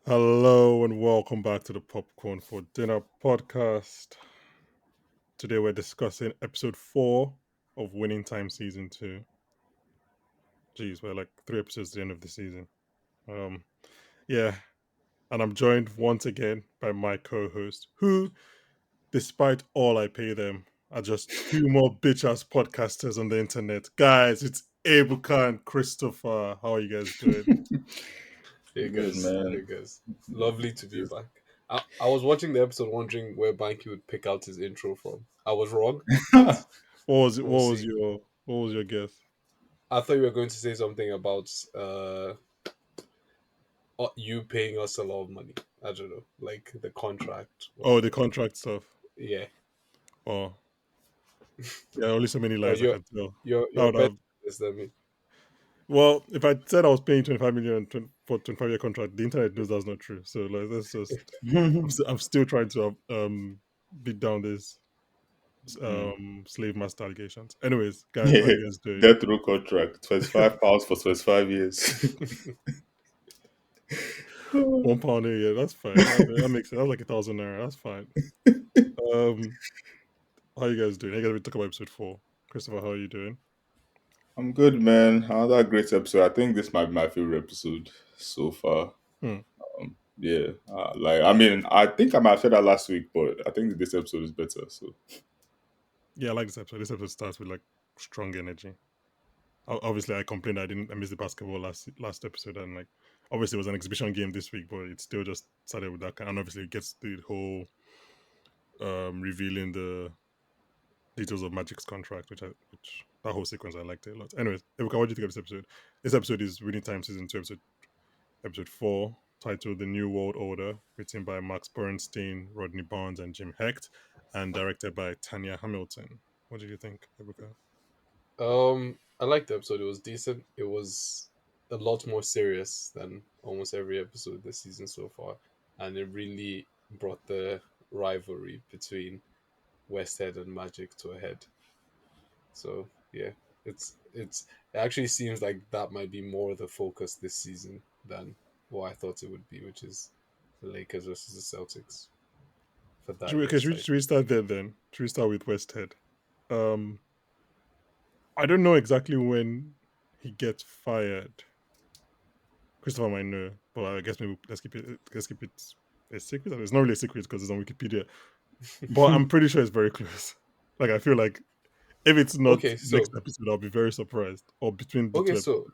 Hello and welcome back to the Popcorn for Dinner podcast. Today we're discussing episode 4 of Winning Time Season 2. Jeez, we're like 3 episodes at the end of the season. Um, yeah, and I'm joined once again by my co-host, who, despite all I pay them, are just two more bitch-ass podcasters on the internet. Guys, it's Ebuka and Christopher. How are you guys doing? Hey Good guys, man. hey guys. Lovely to be Yes. back. I was watching the episode wondering where Banky would pick out his intro from. I was wrong, but What was it? we'll see. What was your guess? I thought you were going to say something about you paying us a lot of money. I don't know, like the contract. Oh, the contract stuff. Yeah. Oh, yeah, only so many Oh, lies I can tell. That you're would better have. at this than me. Well, if I said I was paying 25 million for 25-year contract, the internet knows that's not true. So like, that's just. I'm still trying to beat down this Mm. slave master allegations. Anyways, guys, how Yeah. you guys doing? Death row contract. £25 for 25 years. £1 a year, that's fine. That makes sense. That's like 1,000 naira. That's fine. Um, how you guys doing? I gotta talk about episode 4. Christopher, how are you doing? I'm good, man. Another great episode. I think this might be my favorite episode so far. Hmm. Yeah. I think I might have said that last week, but I think this episode is better. So, Yeah, I like this episode. This episode starts with like strong energy. Obviously I complained I missed the basketball last episode, and like obviously it was an exhibition game this week, but it still just started with that kind. And obviously it gets the whole revealing the details of Magic's contract, which that whole sequence I liked it a lot. Anyways, Ebuka, what do you think of this episode? This episode is Winning Time Season 2, episode 4, titled The New World Order, written by Max Bernstein, Rodney Barnes, and Jim Hecht, and directed by Tanya Hamilton. What did you think, Ebuka? I liked the episode. It was decent. It was a lot more serious than almost every episode this season so far, and it really brought the rivalry between Westhead and Magic to a head. So yeah, it actually seems like that might be more the focus this season than what I thought it would be, which is the Lakers versus the Celtics for Should that we, okay, year's title. should we start there then? Should we start with Westhead? Um, I don't know exactly when he gets fired. Christopher might know, but I guess maybe let's keep it a secret. It's not really a secret because it's on Wikipedia, but I'm pretty sure it's very close. Like I feel like if it's not Okay, next so episode, I'll be very surprised. Or between the two okay, episodes. so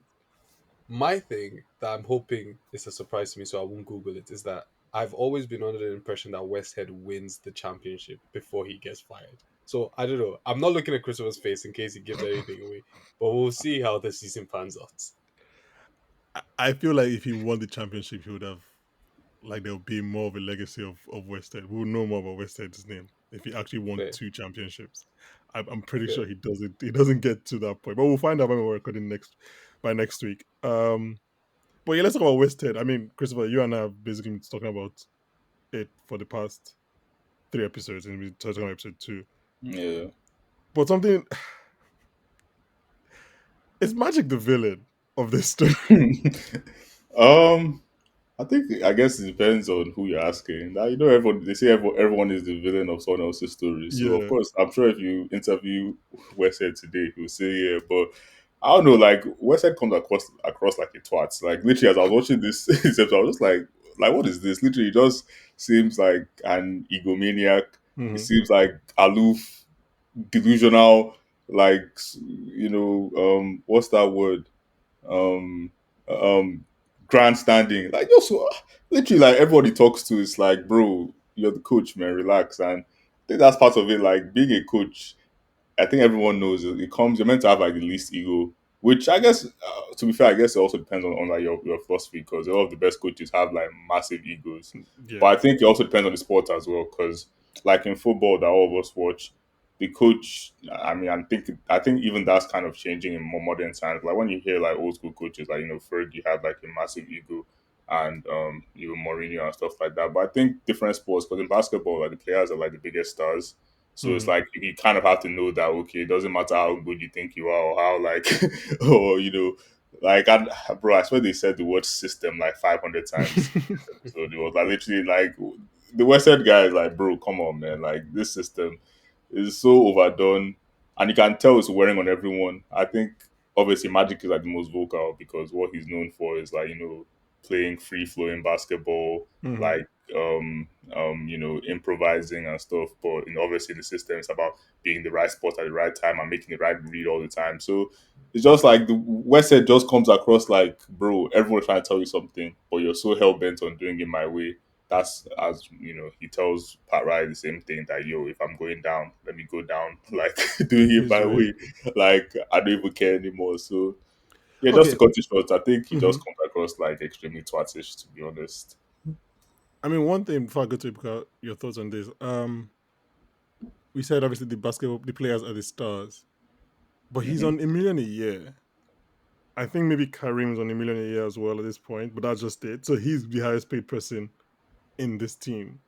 my thing that I'm hoping is a surprise to me, so I won't Google it, is that I've always been under the impression that Westhead wins the championship before he gets fired. So I don't know. I'm not looking at Christopher's face in case he gives anything away, but we'll see how the season pans out. I feel like if he won the championship, he would have like there'll be more of a legacy of Westhead. We'll know more about Westhead's name if he actually won Fair, 2 championships. I'm pretty fair. sure he doesn't. He doesn't get to that point, but we'll find out when we're recording next week. But yeah, let's talk about Westhead. I mean, Christopher, you and I have basically been talking about it for the past 3 episodes, and we're talking about episode 2. yeah. But something is Magic the villain of this story? um, I guess it depends on who you're asking. Now, everyone they say everyone is the villain of someone else's story. So of Yeah. course, I'm sure if you interview Westhead today, he'll say yeah. But I don't know, like Westhead comes across like a twat. Like literally, as I was watching this, this episode, I was just like what is this? Literally, he just seems like an egomaniac. He Hmm. seems like aloof, delusional. Like what's that word? um Grandstanding, like also literally like everybody talks to is like, bro, you're the coach, man, relax. And I think that's part of it. Like being a coach, I think everyone knows it comes, you're meant to have like the least ego, which I guess to be fair, I guess it also depends on like your philosophy, because a lot of the best coaches have like massive egos. But Yeah. I think it also depends on the sport as well, because like in football that all of us watch, the coach, I mean, I think even that's kind of changing in more modern times. Like when you hear like old school coaches, like Fergie had like a massive ego, and even Mourinho and stuff like that. But I think different sports, because in basketball, like the players are like the biggest stars, so it's Hmm. like you kind of have to know that, okay, it doesn't matter how good you think you are, or how like or Like, bro, I swear they said the word system like 500 times in this episode. It was like literally like the Westhead guy is like, bro, come on, man. Like, this system is so overdone, and you can tell it's wearing on everyone. I think obviously Magic is like the most vocal because what he's known for is like, playing free flowing basketball, Mhm. like improvising and stuff. But obviously the system is about being the right spot at the right time and making the right read all the time. So it's just like the Westhead just comes across like, bro, everyone's trying to tell you something, but you're so hell bent on doing it my way. That's, as he tells Pat Riley the same thing, that yo, if I'm going down, let me go down, like doing it His my way. way. Like, I don't even care anymore. So yeah, just to Okay. cut it short, I think he just Mhm. comes across like extremely twatish, to be honest. I mean, one thing before I go to your thoughts on this. We said obviously the players are the stars, but he's Hmm. on a million a year. I think maybe Karim's on a million a year as well at this point, but that's just it. So he's the highest paid person in this team,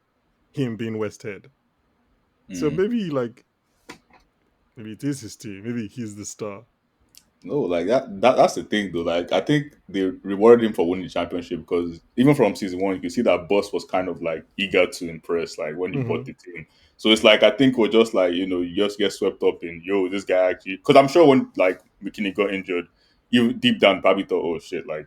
him being Westhead. So Mm. maybe maybe it is his team. Maybe he's the star. No, like that's the thing though. Like, I think they rewarded him for winning the championship because even from season one, you can see that Boss was kind of like eager to impress, like when he bought Mm-hmm. the team. So it's like, I think we're just like, you just get swept up in, yo, this guy actually, because I'm sure when like McKinney got injured, you deep down probably thought, oh shit, like,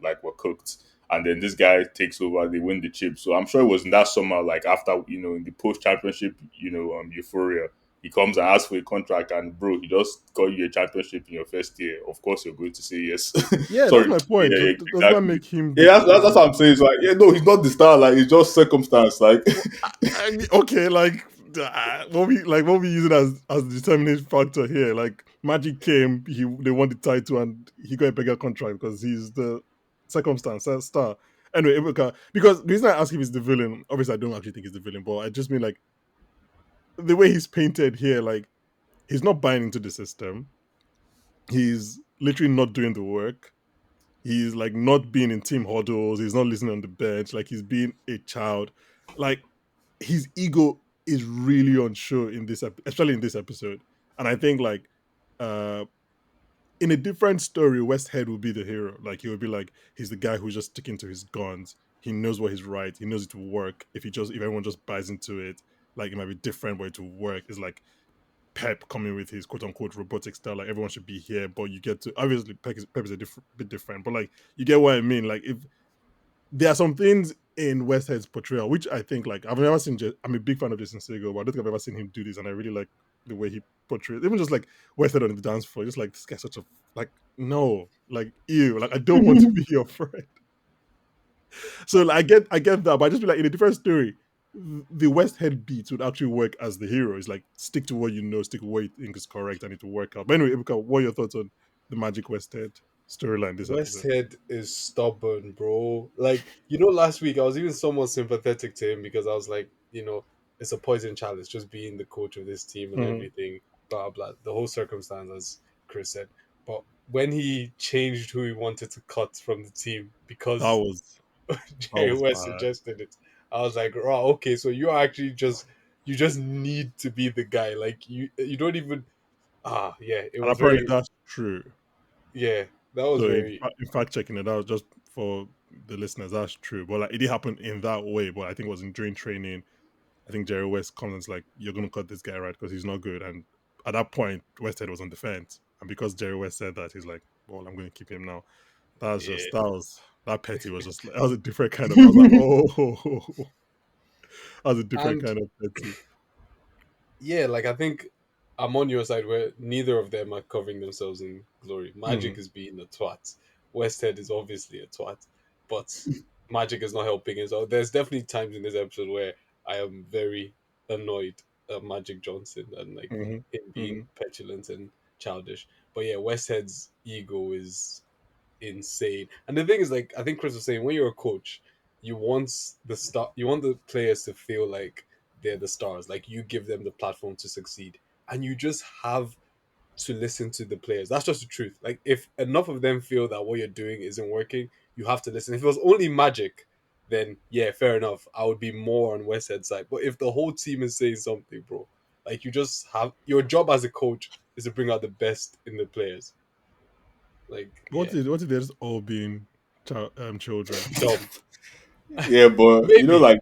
like we're cooked. And then this guy takes over, they win the chip. So I'm sure it was in that summer, like after, in the post championship, euphoria, he comes and asks for a contract, and bro, he just got you a championship in your first year. Of course, you're going to say yes. Yeah, that's Sorry, my point. yeah, yeah, Does that exactly. make him Yeah, the that's what I'm saying. It's like, yeah, no, he's not the star. Like, it's just circumstance. Like, Well, I mean, okay, what we use it as the determining factor here. Like Magic came, they won the title, and he got a bigger contract because he's the circumstance star. Anyway, Ebuka, because the reason I ask if he's the villain, obviously I don't actually think he's the villain, but I just mean like the way he's painted here, like he's not buying into the system. He's literally not doing the work. He's like not being in team huddles. He's not listening on the bench. Like he's being a child. Like his ego is really on show in this, especially in this episode. And I think like uh in a different story, Westhead will be the hero. Like he will be like he's the guy who's just sticking to his guns. He knows what he's right. He knows it will work. If everyone just buys into it, like it might be different, but it will work. It's like Pep coming with his quote unquote robotic style. Like everyone should be here, but you get to obviously Pep is a bit different, but like you get what I mean. Like if there are some things in Westhead's portrayal, which I think like I've never seen. I'm a big fan of Jason Segel, but I don't think I've ever seen him do this, and I really like the way he portrays. Even just like Westhead on the dance floor, just like this guy's such a like no, like ew, like I don't want to be your friend. So like, I get that, but I just feel like in a different story, the Westhead beat would actually work as the hero. It's like stick to what you know, stick to what you think is correct, and it will work out. But anyway, Ibuka, what are your thoughts on the Magic Westhead storyline this episode? Westhead is stubborn, bro. Like, last week I was even somewhat sympathetic to him because I was like, it's a poison chalice just being the coach of this team and Mm-hmm. everything, blah, blah. The whole circumstance, as Chris said. But when he changed who he wanted to cut from the team That because was that Jerry was West bad. suggested it, I was like, oh, okay, so you're actually you just need to be the guy. Like, you don't even, yeah, it And was apparently very, that's true. yeah, that was So very, in fact checking it out just for the listeners, that's true. But like it did happen in that way. But I think it was in during training. I think Jerry West comments like, "You're gonna cut this guy right because he's not good." And at that point, Westhead was on the fence, and because Jerry West said that, he's like, "Well, I'm gonna keep him now." yeah. That petty was just that was a different kind of. I was like, "Oh, that was a different And kind of petty." yeah, like I think I'm on your side where neither of them are covering themselves in glory. Mm-hmm. Magic is being a twat. Westhead is obviously a twat, but Magic is not helping as well. There's definitely times in this episode where I am very annoyed at Magic Johnson and like him Mm-hmm. Mm-hmm. being petulant and childish. But yeah, Westhead's ego is insane. And the thing is, like I think Chris was saying, when you're a coach, you want the players to feel like they're the stars, like you give them the platform to succeed, and you just have to listen to the players. That's just the truth. Like if enough of them feel that what you're doing isn't working, you have to listen. If it was only Magic, then yeah, fair enough. I would be more on Westhead's side. But if the whole team is saying something, bro, like you just have your job as a coach is to bring out the best in the players. Like, What yeah, if there's all being children? dumb. Yeah, but Maybe. like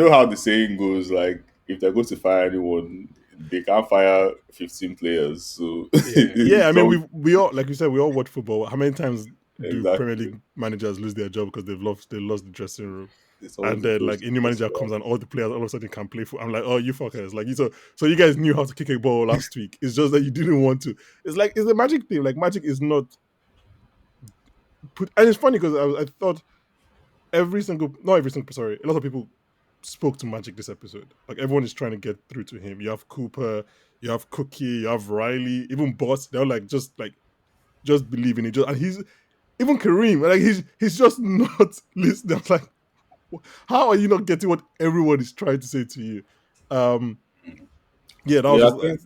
how the saying goes, like if they're going to fire anyone, they can't fire 15 players. So Yeah. Yeah, I mean, some we all, like you said, we all watch football. How many times do Premier exactly. League managers lose their job because they lost the dressing room? It's And always a then close like a new manager situation. comes and all the players all of a sudden can play for. I'm like, oh, you fuckers! Like so you guys knew how to kick a ball last week. It's just that you didn't want to. It's like it's a magic thing. Like magic is not put, and it's funny because I thought not every single, sorry, a lot of people spoke to Magic this episode. Like everyone is trying to get through to him. You have Cooper, you have Cookie, you have Riley, even Boss. They're just believe in it. And he's even Kareem. Like he's just not listening. I'm like, how are you not getting what everyone is trying to say to you? Um, yeah, that was Yeah, just I think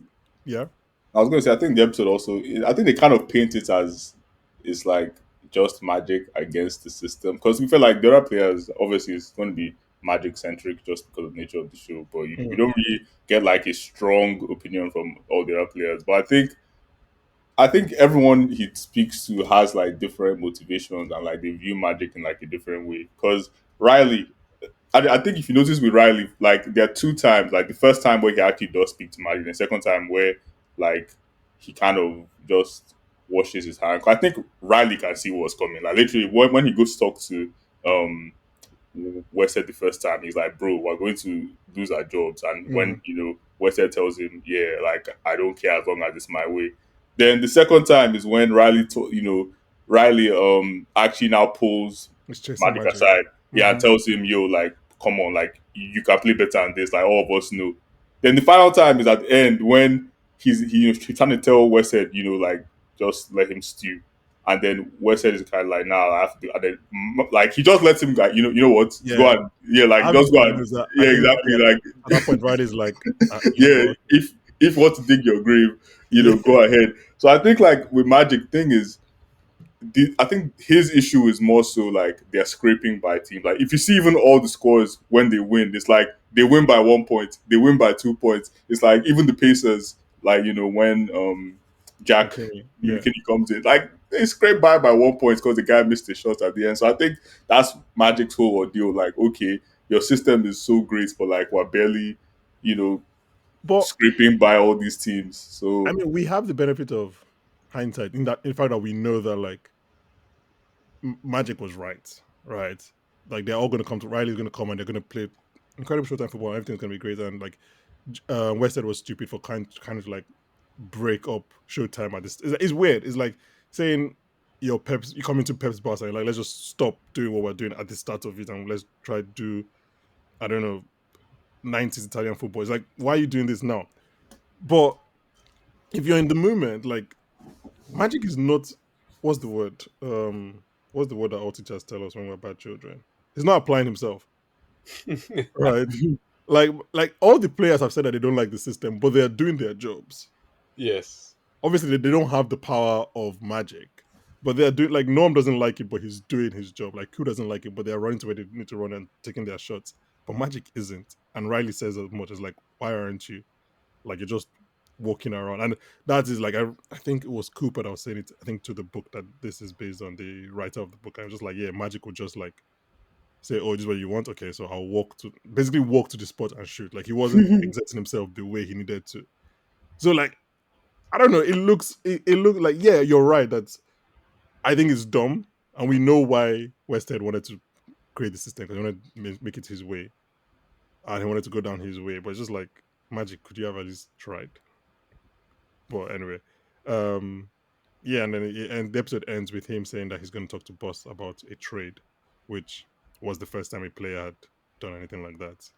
yeah. I was going to say I think the episode also I think they kind of paint it as it's like just Magic against the system because we feel like the other players obviously it's going to be Magic centric just because of the nature of the show, but we Mm, don't really get like a strong opinion from all the other players. But I think everyone he speaks to has like different motivations and like they view Magic in like a different way. Because Riley, I think if you notice with Riley, like there are two times, like the first time where he actually does speak to Magic, and the second time where like he kind of just washes his hand. 'Cause I think Riley can see what's coming. Like literally, when he goes to talk to um Westhead the first time, he's like, "Bro, we're going to lose our jobs." And when mm. Westhead tells him, "Yeah, like I don't care as long as it's my way." Then the second time is when Riley actually now pulls He's chasing Magic Magic. aside, yeah, and Hmm. tells him, "Yo, like come on, like you can play better than this. Like all of us know." Then the final time is at the end when he's trying to tell Westhead, like just let him stew. And then Westhead is kind of like, nah, I have to do. And then, like, he just lets him, like, you know what? Go Yeah, and, yeah, I like, have just this go feeling and, is that I yeah, think Riley exactly. Like, at that point Riley's like, you know yeah, what? if you want to dig your grave, Yeah. go ahead. So I think, like, with Magic, thing is, I think his issue is more so like they're scraping by team. Like if you see even all the scores when they win, it's like they win by 1 point, they win by 2 points. It's like even the Pacers, like when Jack McKinney. Yeah. McKinney comes in, like they scrape by 1 point because the guy missed a shot at the end. So I think that's Magic's whole ordeal. Like okay, your system is so great, but like we're barely, you know, But scraping by all these teams. I So mean, we have the benefit of hindsight in fact that we know that like Magic was right, right? Like they're all going to come to Riley's going to come and they're going to play incredible showtime football. And everything's going to be great. And like Westhead was stupid for kind of like break up showtime at this. It's weird. It's like saying you come into Pep's boss and like let's just stop doing what we're doing at the start of it and let's try to do I don't know 90s Italian football. It's like why are you doing this now? But if you're in the moment, like magic is not what's the word? What's the word that all teachers tell us when we're bad children? He's not applying himself, right? Like all the players have said that they don't like the system, but they are doing their jobs. Yes. Obviously, they don't have the power of magic, but they are doing like Norm doesn't like it, but he's doing his job. Like Q doesn't like it, but they are running to where they need to run and taking their shots. But magic isn't, and Riley says as much as like, why aren't you? Like you're just walking around, and that is like I think it was Cooper that was saying it. I think to the book that this is based on the writer of the book. I was just like, yeah, Magic would just like say, oh, this is what you want. Okay, so I'll walk to the spot and shoot. Like he wasn't exerting himself the way he needed to. So like I don't know. It looked like yeah, you're right. That I think it's dumb, and we know why Westhead wanted to create the system because he wanted to make it his way, and he wanted to go down his way. But it's just like Magic, could you have at least tried? But anyway, um, yeah, and the episode ends with him saying that he's going to talk to Boss about a trade, which was the first time a player had done anything like that.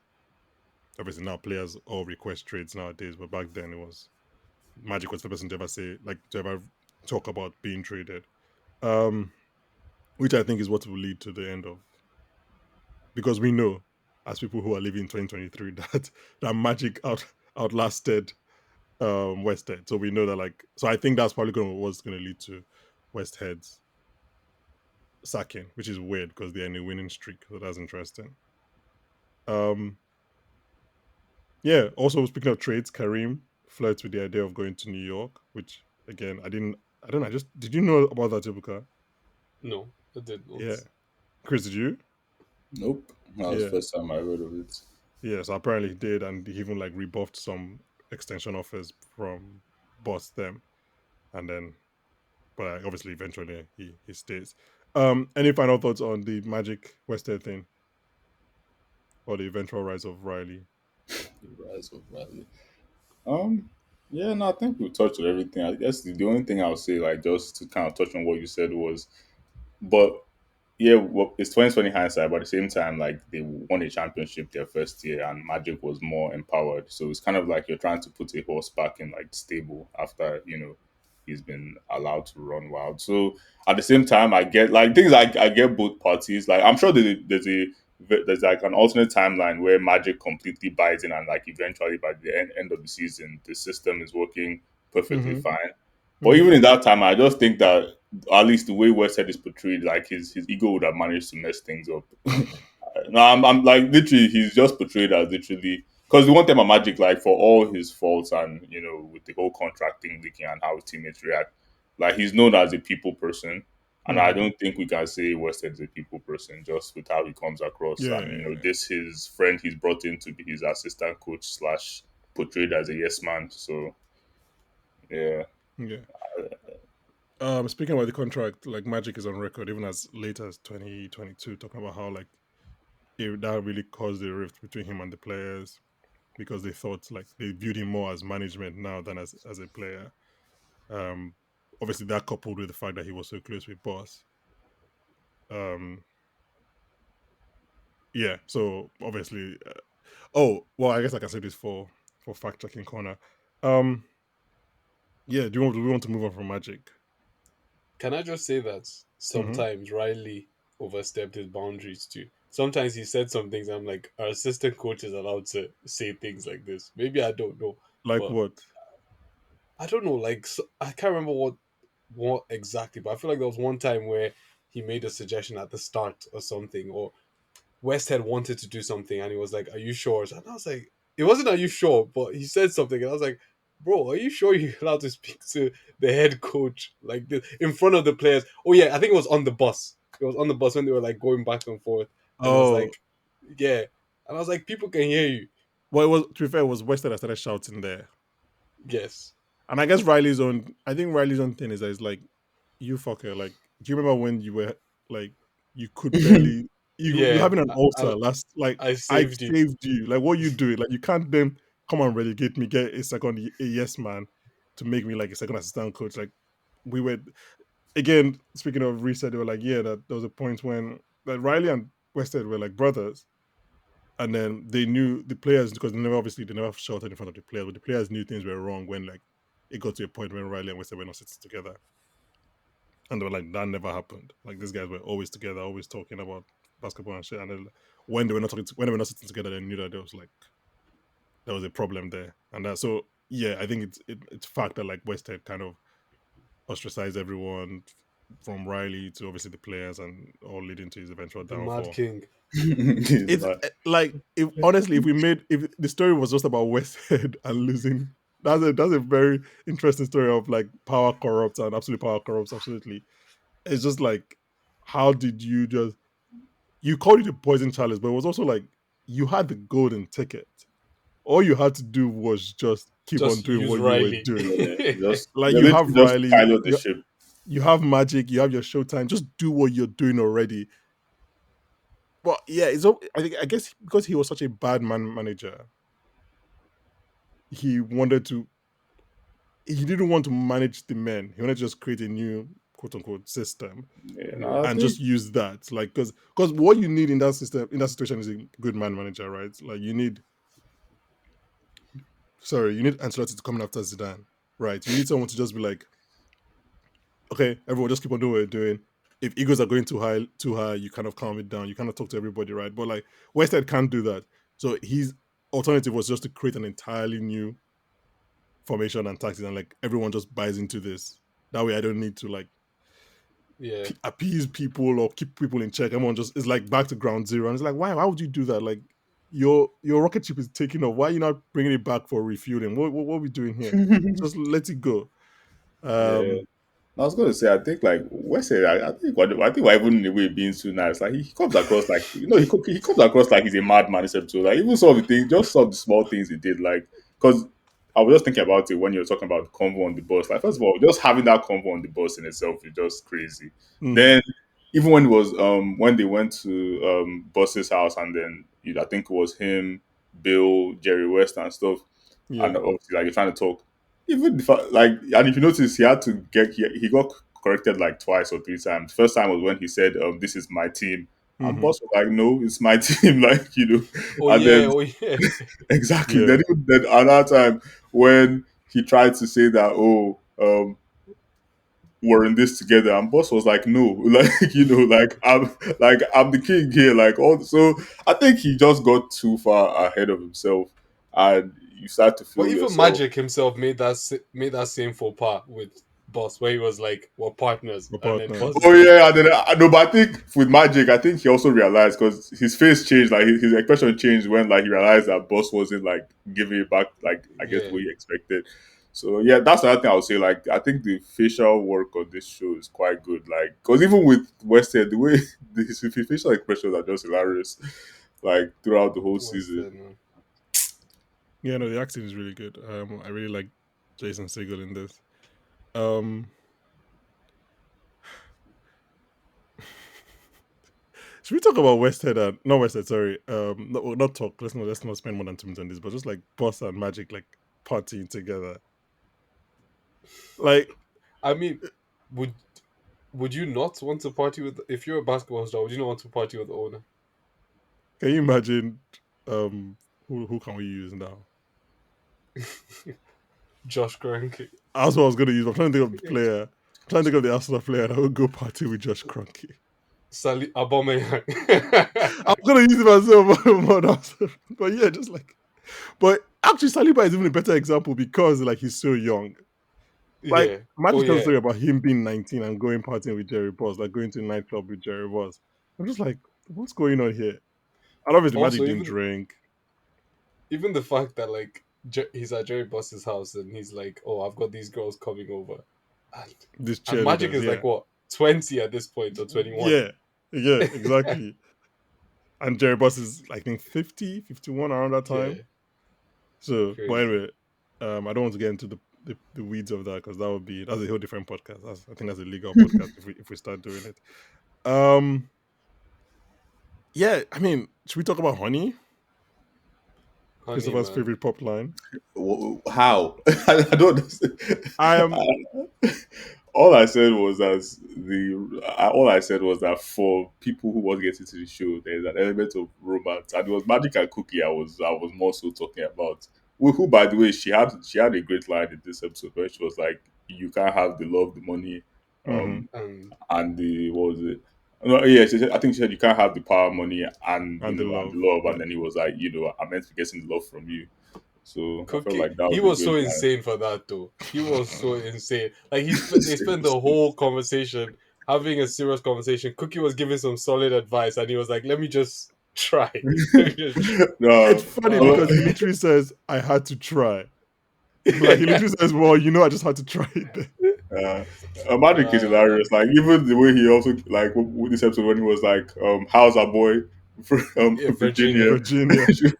Obviously, now players all request trades nowadays, but back then it was Magic was the person to ever say like to ever talk about being traded, um, which I think is what will lead to the end of because we know as people who are living in 2023 that Magic outlasted Westhead. So we know that like so I think that's probably what's gonna lead to Westhead's sacking, which is weird because they're in a winning streak. So that's interesting. Um also speaking of trades, Kareem flirts with the idea of going to New York, which again I didn't I don't know. Just did you know about that, Ebuka? No, I did not. Yeah, Chris, did you? Nope. That was the Yeah, first time I heard of it. yeah. So apparently he did, and he even like rebuffed some extension offers from boss them, and then, but obviously eventually he stays. Any final thoughts on the Magic Westhead thing or the eventual rise of Riley? The rise of Riley. Um, yeah, no, I think we touched on everything. I guess the only thing I'll say, like, just to kind of touch on what you said was, but yeah, well, it's 2020 hindsight, but at the same time, like they won a championship their first year, and Magic was more empowered. So it's kind of like you're trying to put a horse back in like stable after he's been allowed to run wild. So at the same time, I get like things like I get both parties. Like I'm sure there's like an alternate timeline where Magic completely buys in, and like eventually by the end of the season, the system is working perfectly Mm-hmm. fine. But Mm-hmm. even in that time, I just think that at least the way Westhead is portrayed, like his ego would have managed to mess things up. No, I'm like literally, he's just portrayed as literally because the one time at Magic, like for all his faults and with the whole contract thing leaking and how his teammates react, like he's known as a people person, and I Mm-hmm. don't think we can say Westhead is a people person just with how he comes across. Yeah, And this his friend he's brought in to be his assistant coach slash portrayed as a yes man. So yeah. yeah. Speaking about the contract, like Magic is on record even as late as 2022, talking about how like that really caused a rift between him and the players because they thought like they viewed him more as management now than as a player. Um, Obviously that coupled with the fact that he was so close with Boss. Um, yeah. So obviously, oh well, I guess I can say this for fact checking corner. Um, yeah. Do we want to move on from Magic? Can I just say that Mm-hmm. sometimes Riley overstepped his boundaries too. Sometimes he said some things. I'm like, our assistant coach is allowed to say things like this. Maybe I don't know, Like but what? I don't know. Like, so, I can't remember what exactly, but I feel like there was one time where he made a suggestion at the start or something, or Westhead wanted to do something, and he was like, "Are you sure?" And I was like, "It wasn't. Are you sure?" But he said something, and I was like, "Bro, are you sure you're allowed to speak to the head coach like this in front of the players?" Oh yeah, I think it was on the bus. It was on the bus when they were like going back and forth, and it was Oh, like, yeah, and I was like, "People can hear you." well, it was to be fair, it was Weston that started shouting there. Yes. And I guess Riley's own, I think Riley's own thing is that it's like, you fucker. Like, do you remember when you were like, you could barely, you're Yeah, having an I, ulcer last, like, I I saved you. saved you. Like, what you doing? Like, you can't then come and relegate me, get a second, a yes man to make me like a second assistant coach. Like, we were, again, speaking of reset, they were like, yeah, that there was a point when that Riley and Westhead were like brothers. And then they knew the players because they never shouted in front of the players, but the players knew things were wrong when like it got to a point when Riley and Westhead were not sitting together. And they were like, that never happened. Like these guys were always together, always talking about basketball and shit. And then when they were not when they were not sitting together, they knew that there was a problem there. And that so yeah, I think it's fact that like Westhead kind of ostracized everyone from Riley to obviously the players and all leading to his eventual The Mad downfall. King. He's It's like, like if honestly, if the story was just about Westhead and losing, that's a very interesting story of like power corrupts and absolute power corrupts absolutely. It's just like, how did you just you called it a poison chalice, but it was also like you had the golden ticket. All you had to do was just keep on Just doing use what you were Riley. doing. yeah, just Like they you literally have just Riley, pilot the ship. you have Magic, you have your Showtime. Just do what you're doing already. But yeah, I guess because he was such a bad manager, he wanted to he didn't want to manage the men. He wanted to just create a new quote unquote system Yeah, Yeah. no, I and think just use that. Like because what you need in that system in that situation is a good man manager, right? Like you need Ancelotti to come in after Zidane, right? You need someone to just be like, okay, everyone just keep on doing what you're doing. If egos are going too high, you kind of calm it down. You kind of talk to everybody, right? But like Westhead can't do that. So his alternative was just to create an entirely new formation and tactics, and like everyone just buys into this. That way, I don't need to like Yeah. appease people or keep people in check. Everyone just is like back to ground zero, and it's like, why? Why would you do that? Like your rocket ship is taking off. Why are you not bringing it back for refueling? What are we doing here? Just let it go. yeah, Um, I was gonna say, I think like Westhead, I think we're even in a way being too nice. Like he comes across like he comes across like he's a madman this episode. Like even some of the things, just some of the small things he did, like because I was just thinking about it when you were talking about the convo on the bus. Like first of all, just having that convo on the bus in itself is just crazy. Mm. Then even when it was when they went to Boss's house and then I think it was him, Bill, Jerry West and stuff, Yeah. and obviously like you're trying to talk even the like, and if you notice, he had to he got corrected like twice or three times. First time was when he said, "This is my team," and Mm-hmm. boss was like, "No, it's my team." Like Oh and yeah, then oh yeah. exactly. Yeah. Then another time when he tried to say that, "Oh, we're in this together," and boss was like, "No, like like I'm the king here." Like also, I think he just got too far ahead of himself, and you start to But feel even yourself. Magic himself made that same faux pas with Boss, where he was like, "We're partners," The and then partners. Boss Oh is like, yeah, and then no, but I think with Magic, I think he also realized because his face changed, like his expression changed when like he realized that Boss wasn't like giving it back, like I guess the "Yeah, way he expected. So yeah, that's another thing I would say. Like I think the facial work on this show is quite good. Like because even with Westhead, the way his facial expressions are just hilarious, like throughout the whole what's season. that?" Man? Yeah, no, the acting is really good. I really like Jason Segel in this. Um, should we talk about Westhead and not Westhead? Sorry, no, not talk. Let's not spend more than 2 minutes on this, but just like Boss and Magic like partying together. Like, I mean, would would you not want to party with if you're a basketball star? Would you not want to party with the owner? can you imagine? Who can we use now? Josh Kroenke, That's what I was gonna use. I'm trying to think of the player. I'm trying to think of the Arsenal player that would go party with Josh Kroenke. Sally Aubameyang. I'm gonna use it myself, but yeah, just like, but actually, Saliba is even a better example because like he's so young. Like, Yeah. Oh Magic tells a yeah. story about him being 19 and going partying with Jerry Boss, like going to a nightclub with Jerry Boss. I'm just like, what's going on here? And obviously, Magic Also, didn't drink. even the fact that like he's at Jerry Boss's house and he's like, "Oh, I've got these girls coming over," and, These and Magic cheerleaders, is like yeah, what 20 at this point or 21. yeah, yeah, exactly. And Jerry Boss is like I think 50, 51 around that time. Yeah, So, but crazy. anyway, I don't want to get into the weeds of that because that's a whole different podcast. I think that's a legal podcast if we start doing it. Yeah, I mean, should we talk about Honey? Honey, Christopher's man. favorite pop line. How? I don't understand. I am. All I said was that all I said was that for people who want to get into the show, there's an element of romance, and it was Magic and Cookie. I was more so talking about who by the way, she had a great line in this episode where she was like, "You can't have the love, the money, Mm-hmm. And and the what was it?" No, yeah, I think she said you can't have the power, money, and And the and love. the love, and Yeah. then he was like, I meant to be getting the love from you. So I felt Cookie, like that he was a was good so line. insane for that though. He was so insane. Like they spent the whole conversation having a serious conversation. Cookie was giving some solid advice, and he was like, "Let me just try. Let me just try." It's No, funny uh, because he literally says, I had to try. Like, he literally says, well, I just had to try it. uh, Magic is Man. hilarious. Like even the way he also like with this episode when he was like, "How's our boy from Yeah, Virginia?" Virginia. Virginia.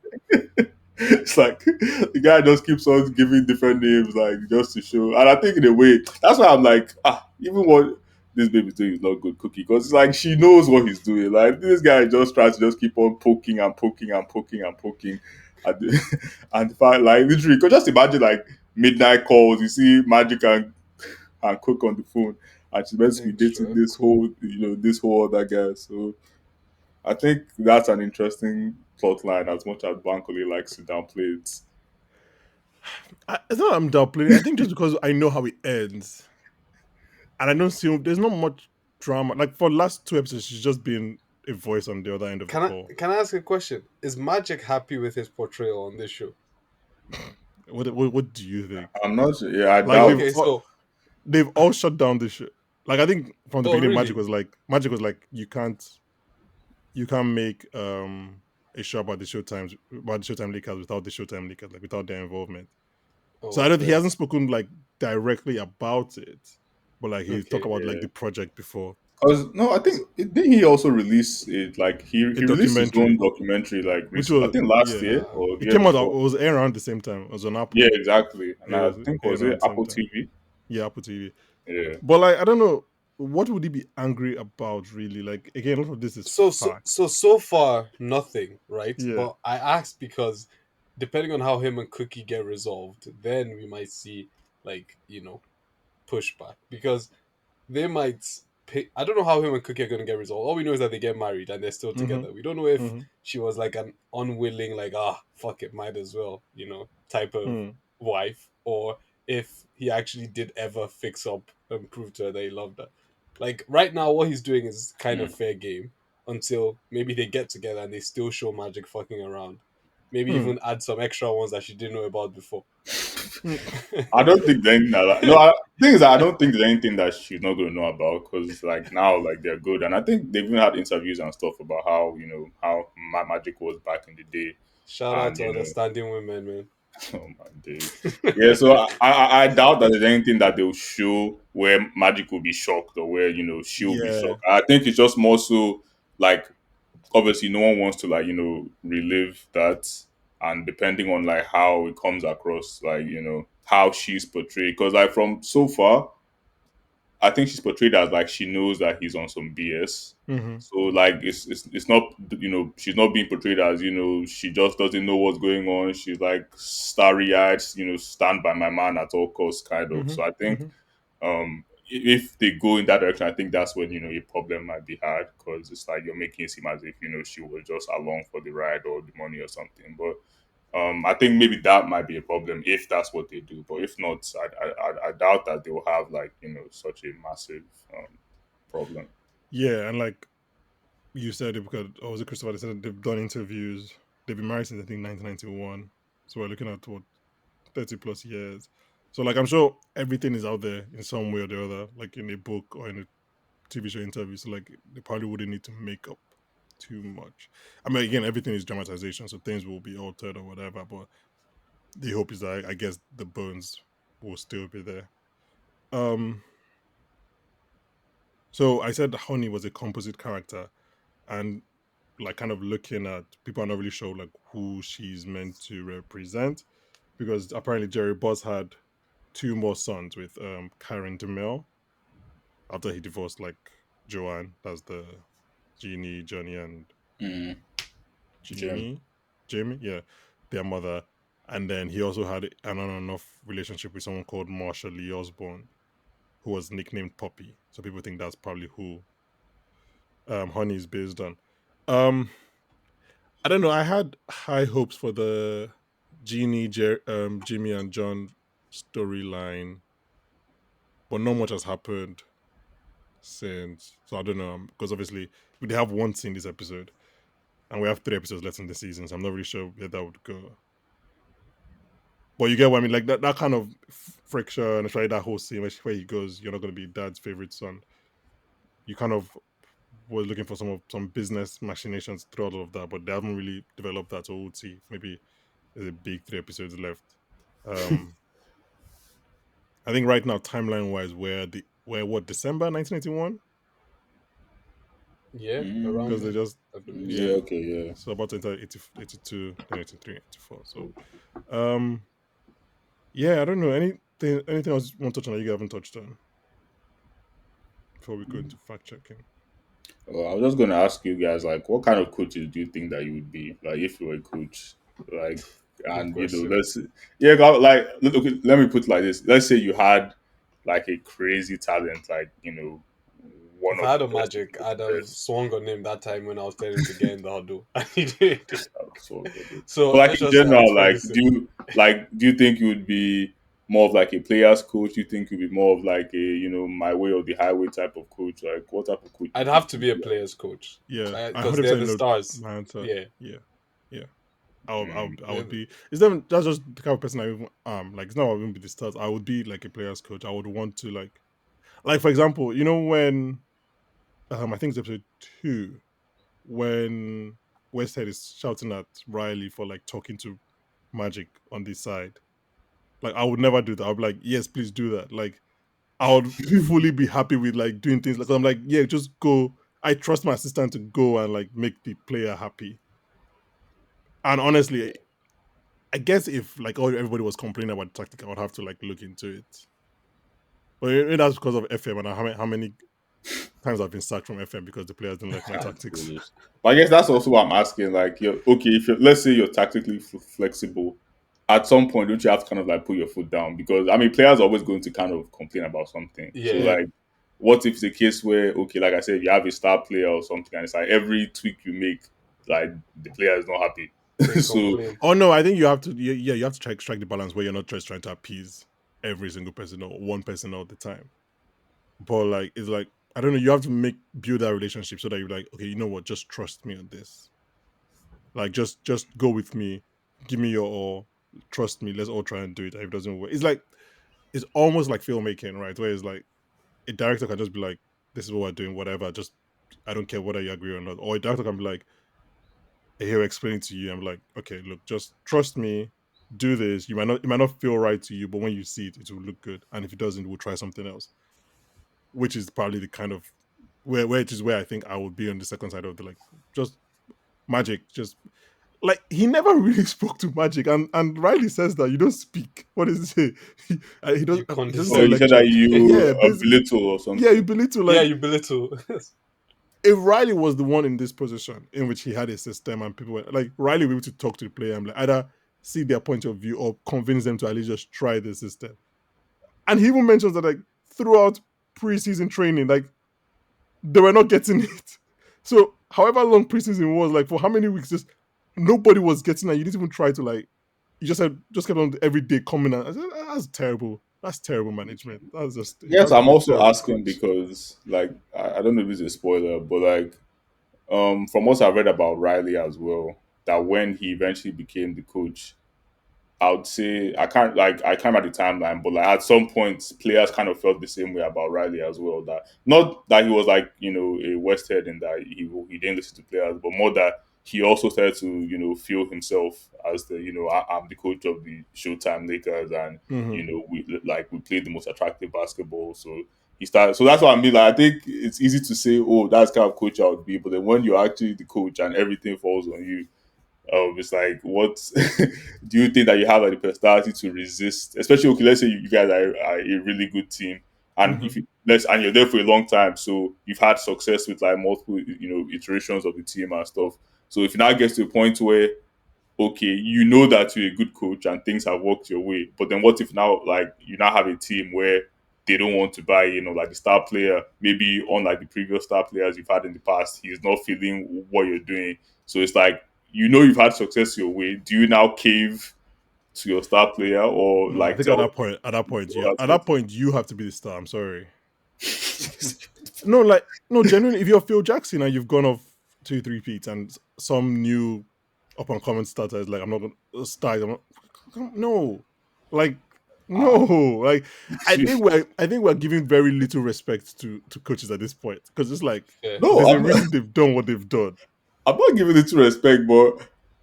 It's like the guy just keeps on giving different names, like just to show. And I think in a way, that's why I'm like, even what this baby's doing is not good, Cookie, because it's like she knows what he's doing. Like this guy just tries to just keep on poking and poking and poking and poking, and and find like literally, because just imagine like midnight calls, you see Magic and Cook on the phone, and she's meant to be dating Extra this cool. whole, this whole other guy. So I think that's an interesting plot line as much as Bankole likes to downplay it. It's not that I'm downplaying. I think just because I know how it ends. And I don't see, there's not much drama. Like, for the last 2 episodes, she's just been a voice on the other end of the call. Can I ask a question? Is Magic happy with his portrayal on this show? What do you think? I'm not sure. Yeah, I Like, doubt. Okay, so they've all shut down this shit. Like, I think from the oh beginning, really? Magic was like, you can't make a show about the Showtime leakers without the Showtime leakers, like without their involvement. So Oh I don't. He fair. hasn't spoken like directly about it, but like he talked Okay. about like Yeah. the project before. Because no, I So, think didn't he also release it? Like A he released his own documentary, documentary like which recent. I was think last yeah, year or the it year came out. It before. was airing around the same time. It was on Yeah, Apple. exactly. And It I was think airing was around it the same Apple time. TV? Yeah, Apple TV. Yeah. But like, I don't know, what would he be angry about? Really, like again, a lot of this is fact. so far nothing, right? Yeah. But I asked because depending on how him and Cookie get resolved, then we might see like pushback because they might pay. I don't know how him and Cookie are going to get resolved. All we know is that they get married and they're still Mm-hmm. together. We don't know if Mm-hmm. she was like an unwilling, like, fuck it, might as well, type of Mm. wife, or if he actually did ever fix up and prove to her that he loved her. Like, right now, what he's doing is kind of Mm. fair game until maybe they get together and they still show magic fucking around. Maybe Mm. even add some extra ones that she didn't know about before. I don't think there's anything that, no. Thing is, I don't think there's anything that she's not going to know about because like now, like they're good, and I think they've even had interviews and stuff about how how magic was back in the day, Shout out and to understanding women, man. oh my days, yeah. So I doubt that there's anything that they'll show where magic will be shocked or where she'll be Yeah. shocked. I think it's just more so like obviously no one wants to like relive that, and depending on like how it comes across, like how she's portrayed, because like from so far I think she's portrayed as like she knows that he's on some BS. Mm-hmm. So like it's not she's not being portrayed as she just doesn't know what's going on. She's like starry eyed, stand by my man at all costs kind of. Mm-hmm. So I think Mm-hmm. if they go in that direction, I think that's when a problem might be had because it's like you're making it seem as if she was just along for the ride or the money or something. But I think maybe that might be a problem if that's what they do. But if not, I doubt that they will have like such a massive problem. Yeah, and like you said, because was it Christopher? They said they've done interviews. They've been married since I think 1991. So we're looking at what 30 plus years. So like I'm sure everything is out there in some way or the other, like in a book or in a TV show interview. So like they probably wouldn't need to make up too much. I mean, again, everything is dramatization, so things will be altered or whatever. But the hope is that I guess the bones will still be there. Um. So I said Honey was a composite character, and like kind of looking at people are not really sure like who she's meant to represent because apparently Jerry Boss had two more sons with Karen DeMille after he divorced like Joanne, that's the Jeannie, Johnny, and Mm, Jim. Jeannie, Jamie, yeah, their mother. And then he also had an on and off relationship with someone called Marsha Lee Osborne, who was nicknamed Poppy. So people think that's probably who Honey is based on. Um, I don't know. I had high hopes for the Jimmy and John storyline, but not much has happened since. So I don't know because obviously we have one scene this episode, and we have 3 episodes left in the season. So I'm not really sure where that would go. But you get what I mean, like that kind of friction, especially that whole scene where he goes, "You're not going to be Dad's favorite son." You kind of was looking for some business machinations through all of that, but they haven't really developed that. So we'll see. Maybe there's a big 3 episodes left. Um, I think right now, timeline wise, where what December 1981 Yeah, around because Mm, they there, just I believe so. yeah. yeah. Okay. Yeah. So about to enter 80, 82, then 83, 84. So um, yeah, I don't know anything else you want to touch on that you haven't touched on before we go into fact checking. Well, I was just gonna ask you guys, like, what kind of coaches do you think that you would be, like, if you were a coach, like, Good and question. yeah, like, okay, let me put it like this. Let's say you had like a crazy talent, like, one If I of the had a best, if magic, not I'd the have best. swung on him that time when I was telling him to get in the huddle, and he did. So good. So But like let's in just say I would general, spend like, this. do you think you would be more of like a player's coach? Do you think you'd be more of like a my way or the highway type of coach? Like, what type of coach do I'd you think have to you'd be a be like? player's coach, Yeah, I because they're 100% the know stars. my answer. Yeah, Yeah, yeah. I would they're be. It's them. That's just the kind of person I even like. It's not even be the stars. I would be like a player's coach. I would want to like for example, when I think it's episode 2 when Westhead is shouting at Riley for like talking to Magic on this side. Like I would never do that. I'd be like, yes, please do that. Like I would fully be happy with like doing things like I'm like, yeah, just go. I trust my assistant to go and like make the player happy. And honestly, I guess if like everybody was complaining about the tactic, I would have to like look into it. But that's because of FM and how many times I've been sacked from FM because the players didn't like my That's tactics. foolish. But I guess that's also what I'm asking. Like, okay, if you're, let's say you're tactically flexible, at some point, don't you have to kind of like put your foot down? Because I mean, players are always going to kind of complain about something. So, Yeah, like, what if it's a case where, okay, like I said, you have a star player or something, and it's like every tweak you make, like the player is not happy. they So, complain. Oh no, I think you have to. Yeah, you have to strike the balance where you're not just trying to appease every single person or one person all the time. But like, it's like I don't know. You have to build that relationship so that you're like, okay, you know what? Just trust me on this. Like, just go with me. Give me your all. Trust me. Let's all try and do it. If it doesn't work, it's like it's almost like filmmaking, right? Where it's like a director can just be like, "This is what we're doing. Whatever. Just I don't care whether you agree or not." Or a director can be like, "Here, explaining to you." I'm like, "Okay, look, just trust me. Do this. It might not feel right to you, but when you see it, it will look good. And if it doesn't, we'll try something else." Which is probably the kind of where it is where I think I would be on the second side of the like just Magic. Just like he never really spoke to Magic, and Riley says that you don't speak. What does he say? He You doesn't. He doesn't say oh, you condescend. said lecture. that you Yeah, basically. belittle or Yeah, you something. belittle Yeah, like you belittle. if Riley was the one in this position in which he had a system and people were like Riley would be able to talk to the player and like either see their point of view or convince them to at least just try the system. And he even mentions that like throughout preseason training, like they were not getting it. So however long preseason was, like for how many weeks, just nobody was getting it. You didn't even try to like. You just said just kept on every day coming out. I said, that's terrible. That's terrible management. That's just he Yes, has to I'm be a also terrible asking coach. because, like, I don't know if it's a spoiler, but like, from what I read about Riley as well, that when he eventually became the coach, I would say I can't remember the timeline, but like at some point, players kind of felt the same way about Riley as well. That not that he was like a Westhead and that he didn't listen to players, but more that he also started to feel himself as the I'm the coach of the Showtime Lakers, and Mm-hmm. we played the most attractive basketball. So he started. So that's what I mean. Like I think it's easy to say, oh, that's the kind of coach I would be, but then when you're actually the coach and everything falls on you, it's like, what do you think that you have like the personality to resist? Especially, okay, let's say you guys are a really good team, and Mm-hmm. and you're there for a long time, so you've had success with like multiple, iterations of the team and stuff. So if you now get to a point where, okay, you know that you're a good coach and things have worked your way, but then what if now like you now have a team where they don't want to buy, like the star player, maybe unlike the previous star players you've had in the past, he's not feeling what you're doing. So it's like, you've had success your way. Do you now cave to your star player or No, I like think tell at that point, you have to be the star. I'm sorry. No, like no, genuinely, if you're Phil Jackson and you've gone off 2 3 peats and some new up and coming starter is like, I'm not gonna start. No, like no, like I think we're giving very little respect to coaches at this point because it's like Yeah. no, there's a reason they've done what they've done. I'm not giving it to respect, but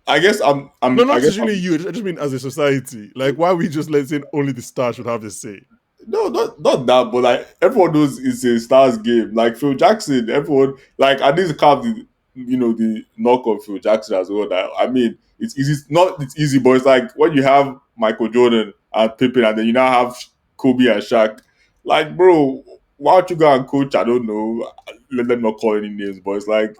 No, I not guess especially you. I just mean as a society. Like, why are we just letting only the star should have the say? no, not that, but like everyone knows it's a stars game. Like Phil Jackson, everyone like I need to have the knock on Phil Jackson as well. That I mean, it's easy. Not it's easy, but it's like when you have Michael Jordan and Pippen, and then you now have Kobe and Shaq. Like, bro, why don't you go and coach? I don't know. Let them not call any names, but it's like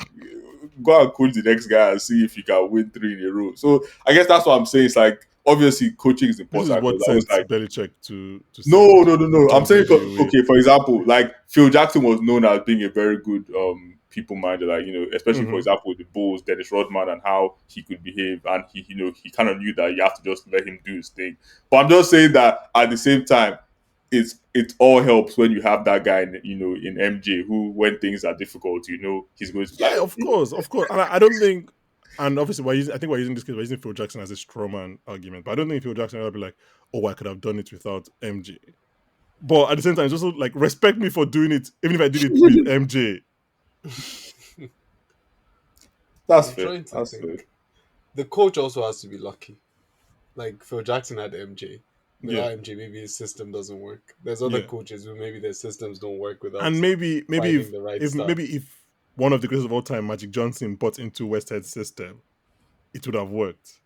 go and coach the next guy and see if you can win three in a row. So I guess that's what I'm saying. It's like obviously coaching is This is important what because I was sent like. Belichick to No, send no, no, no. I'm Tom saying, Brady away. okay, for example, like Phil Jackson was known as being a very good people manager, like especially for Mm-hmm. example with the Bulls, Dennis Rodman, and how he could behave, and he kind of knew that you have to just let him do his thing. But I'm just saying that at the same time, it all helps when you have that guy in MJ who, when things are difficult, he's going to be like, Yeah, of course. And I don't think, and obviously, I think we're using this case, we're using Phil Jackson as a strawman argument, but I don't think Phil Jackson will be like, oh, I could have done it without MJ. But at the same time, it's also like respect me for doing it, even if I did it with MJ. that's I'm fair, trying to that's fair. think. The coach also has to be lucky. Like Phil Jackson had MJ. with Yeah. IMG, maybe his system doesn't work. There's other Yeah. coaches who maybe their systems don't work without And maybe finding the right staff. if one of the greatest of all time, Magic Johnson, bought into Westhead's system, it would have worked.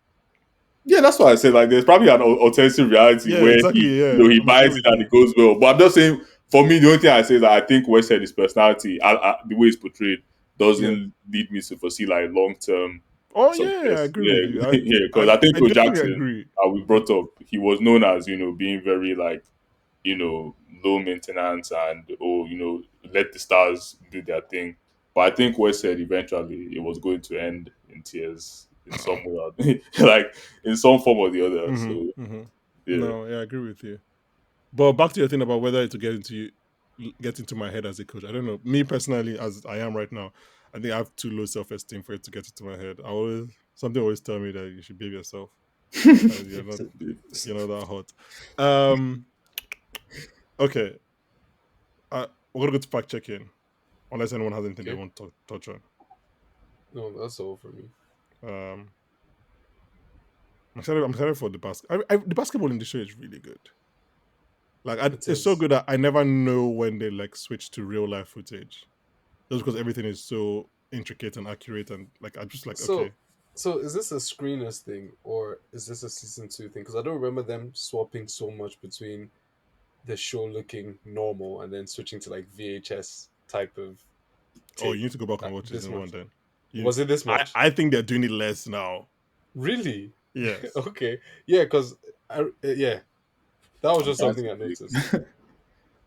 Yeah, that's why I said like there's probably an alternative reality Yeah, where exactly. he, Yeah, he I'm agree buys it with and you. it goes well. But I'm just saying, for me, the only thing I say is that I think Westhead, his personality, the way it's portrayed, doesn't lead me to foresee like long term Oh yeah, I success. agree Yeah, with you. yeah, because I think I Phil definitely Jackson, agree. we brought up, he was known as being very like low maintenance and let the stars do their thing. But I think West said eventually it was going to end in tears in some way, like in some form or the other. So yeah. No, yeah, I agree with you. But back to your thing about whether to get into my head as a coach. I don't know. Me personally, as I am right now, I think I have too low self-esteem for it to get into my head. Something always tell me that you should behave yourself. That you're not that hot. Okay. We're gonna go to fact checking. Unless anyone has anything they Okay. want to touch on. No, that's all for me. I'm excited for the the basketball in the show is really good. Like it's so good that I never know when they like switch to real life footage, just because everything is so intricate and accurate, and like I'm just like okay. So is this a screeners thing or is this a season 2 thing? Because I don't remember them swapping so much between the show looking normal and then switching to like VHS type of tape. Oh, you need to go back and watch this season much. 1 then. Was it this much? I think they're doing it less now. Really? Yes. Okay. Yeah, because that was just something I noticed.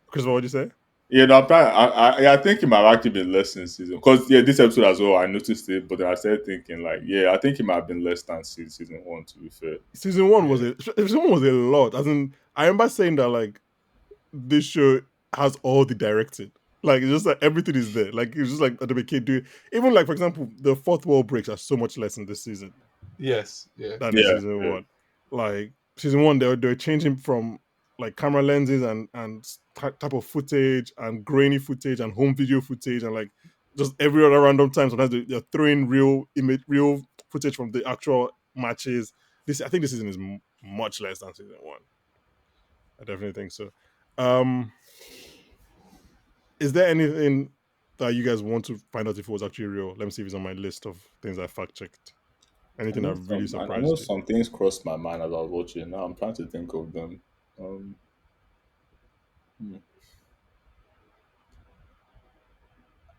Chris, what would you say? Yeah, no, I think it might have actually been less than season because this episode as well I noticed it, but then I started thinking like I think it might have been less than season 1 to be fair. Season 1 was a lot. As in, I remember saying that like this show has all the directing. Like it's just like everything is there. Like it's just like the kid do. Even like for example, the fourth wall breaks are so much less in this season. Yes, yeah. Than in season 1. Like season 1, they're changing from like camera lenses and type of footage and grainy footage and home video footage and like just every other random time. Sometimes they're throwing real footage from the actual matches. I think this season is much less than season 1. I definitely think so. Is there anything that you guys want to find out if it was actually real? Let me see if it's on my list of things I fact checked. Anything that really I know surprised you? some things crossed my mind as I was watching. Now I'm trying to think of them.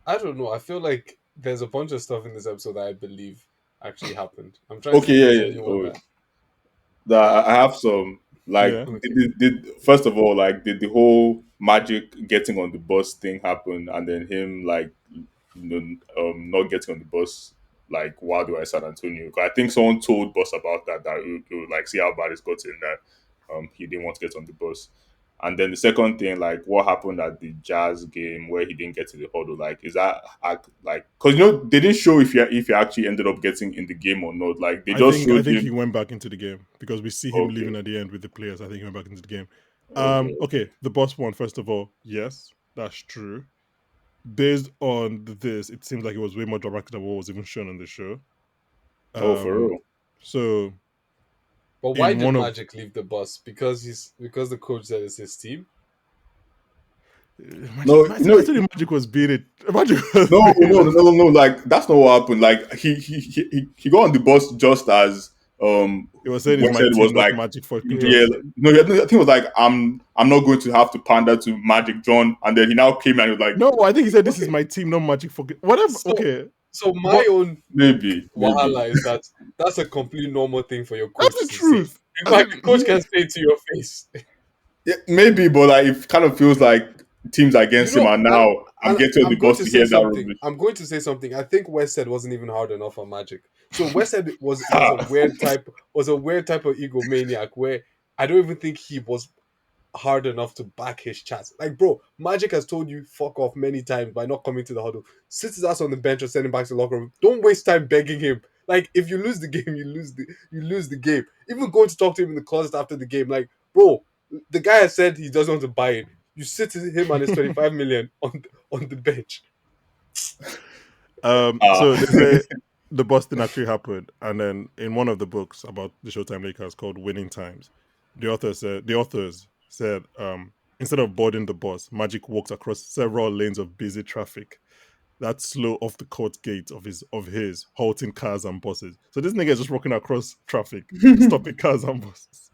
I don't know. I feel like there's a bunch of stuff in this episode that I believe actually happened. I'm trying to think if there's anyone that I have some like Yeah. first of all like did the whole Magic getting on the bus thing happen and then him like not getting on the bus like while they were in San Antonio. 'Cause I think someone told Boss about that it would like see how bad it's gotten that he didn't want to get on the bus. And then the second thing, like what happened at the Jazz game where he didn't get to the huddle, like is that like because they didn't show if he actually ended up getting in the game or not. Like they just I showed think him. he went back into the game because we see him Okay, leaving at the end with the players. I think he went back into the game. okay. Okay, the boss one, first of all, yes, that's true. Based on this, it seems like it was way more dramatic than what was even shown on the show. Oh, for real. So But why did Magic leave the bus? Because the coach said it's his team. I thought the Magic was being it. No. Like that's not what happened. Like he got on the bus just as it was saying it's my team, was not like Magic for Johnson. No, I think it was like I'm not going to have to pander to Magic John, and then he now came and he was like, no, I think he said this is my team, not Magic for whatever. So my own maybe wahala is that's a completely normal thing for your coach. That's the truth. In fact, the coach can say it to your face. Yeah, maybe, but like it kind of feels like teams against him, and now I'm getting on the bus to hear that rubbish. I'm going to say something. I think Westhead wasn't even hard enough on Magic. So Westhead was a weird type of egomaniac where I don't even think he was hard enough to back his chats. Like, bro, Magic has told you fuck off many times by not coming to the huddle. Sit his ass on the bench or send him back to the locker room. Don't waste time begging him. Like, if you lose the game, you lose the game. Even going to talk to him in the closet after the game, like, bro, the guy has said he doesn't want to buy it. You sit him and his 25 million on the bench. So they say the Boston actually happened, and then in one of the books about the Showtime Lakers called Winning Times, The authors said instead of boarding the bus, Magic walked across several lanes of busy traffic that slow off the court gate of his halting cars and buses. So this nigga is just walking across traffic, stopping cars and buses,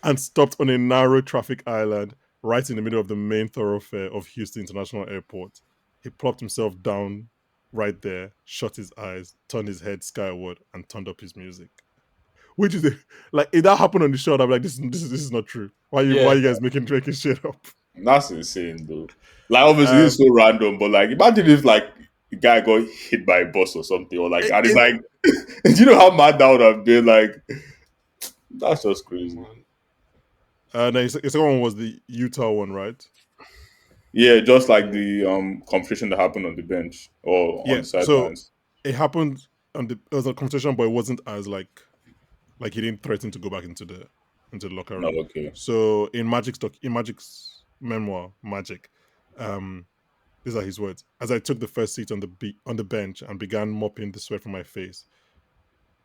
and stopped on a narrow traffic island right in the middle of the main thoroughfare of Houston International Airport. He plopped himself down right there, shut his eyes, turned his head skyward, and turned up his music. Which is like if that happened on the show, I'm like, this is not true. Why Yeah, you guys making shit up? That's insane, though. Like, obviously, this is Um, so random, but like, imagine if like the guy got hit by a bus or something, or like, it, and it's it, like, do you know how mad that would have been? Like, that's just crazy. man. the second one was the Utah one, right? Yeah, just like Yeah. the conversation that happened on the bench or on Yeah. the So sidelines. it happened it was a conversation, but it wasn't as like he didn't threaten to go back into the locker No, room. okay. So in Magic's memoir, Magic, um, these are his words. As I took the first seat on the bench and began mopping the sweat from my face,